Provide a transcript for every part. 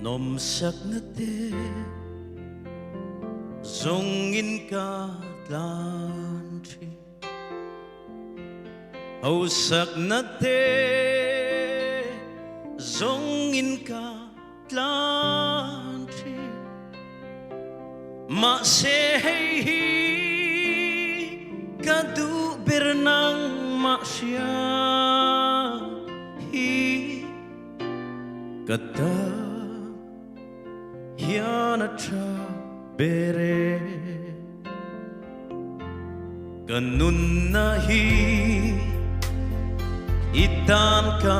Nom sak na te Zong in ka lan tri Hau sak na te Zong in ka lan tri Ma se hei hi Ka du bernang ma siya hi Kata Hiana tra bere Ganun na hi Itan ka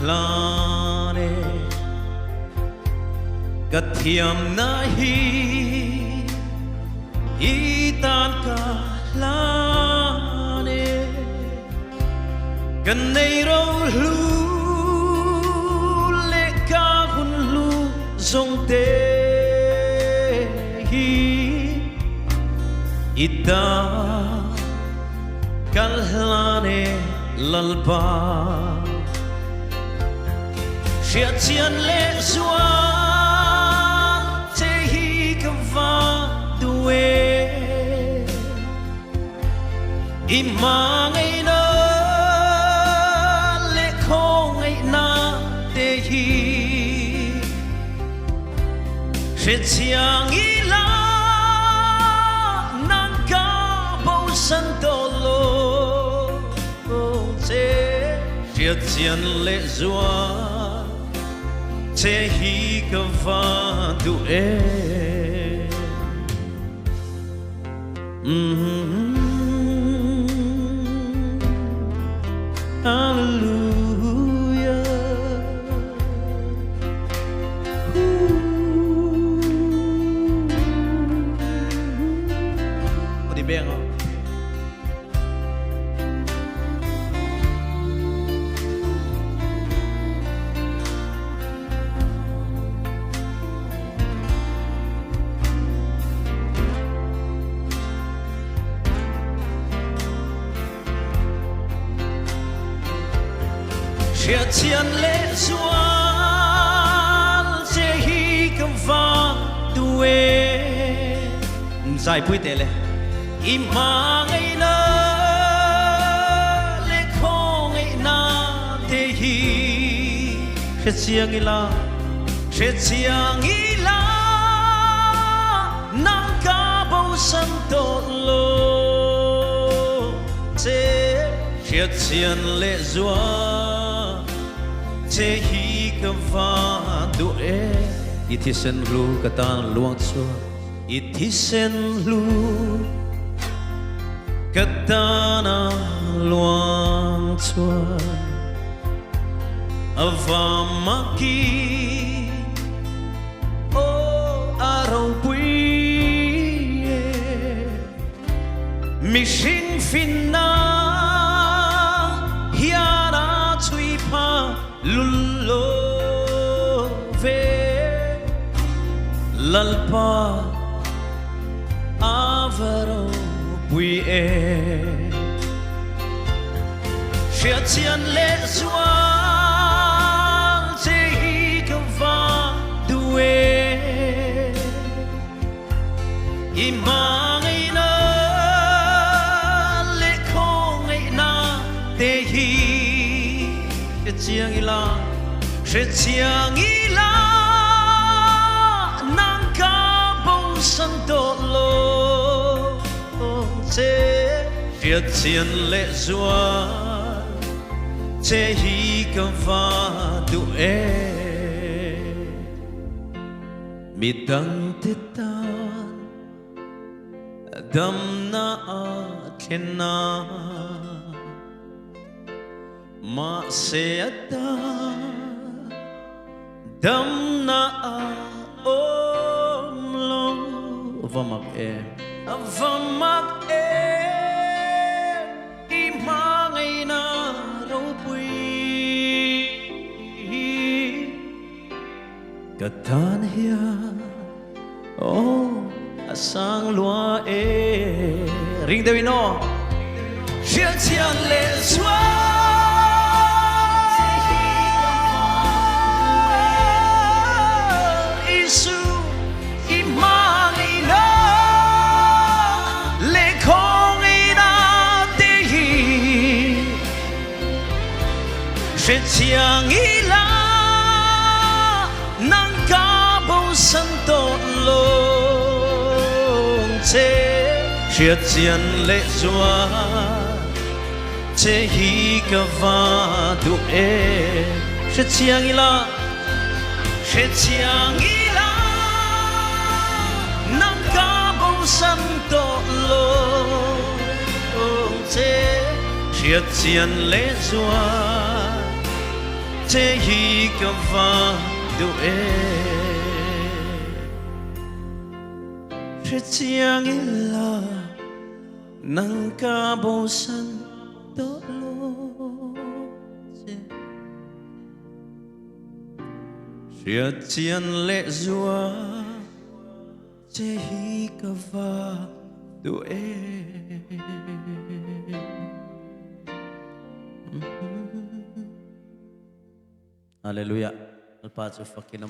lane Katiam na hi Itan ka lane Ganay raw lu Le ka hun lu Zong te Ita kalhane lalpa Shia tian le zua Te hi kava duwe Ima ngay na Le ko ngay na te hi Shia tiang ila Santolo te Chia tian le zua Te hi ka va du e Hallelujah Đi bên không? Chia tian le zua Te hi ka va duwe Zai pui te le Ima ngay na Le ko ngay na te hi She chiang ila She chiang ila Nang ka bao san to lo Te She chiang le zua Te hi ka va du e Iti sen lu katan luang chua Iti sen lu katana luang chua Avamaki O araw bui Mi shing finna Hiana tui pa Lullo ve Lalpa Avaro bui e Shia tian le zua Te hi ka va duwe Ima ngay na Le ko ngay na te hi She chiang ila She chiang ila Nang ka bông san to lo Te She chiang le zua Te hi ka va du e Mi dang te tan Dam na a kena Ma se ada Dam na a om lo Vamak e Vamak e Ima ngay na raw bui tan hiền ô sang lúa ring David no chia chiang lệ xóa Isu imang ina lệ không ina te hi chia chiang ila nang ca bầu sân tôn lông chế chia chiang lệ xóa chế hi ca va du chia chiang ila nang ca bầu sân tôn lông chế chia chiang lệ xóa chế hi ca va du chia chiang ila nang ca bầu sân tôn lông chia chiang lệ xóa chế hi ca va du Hallelujah. Alpa sa fakin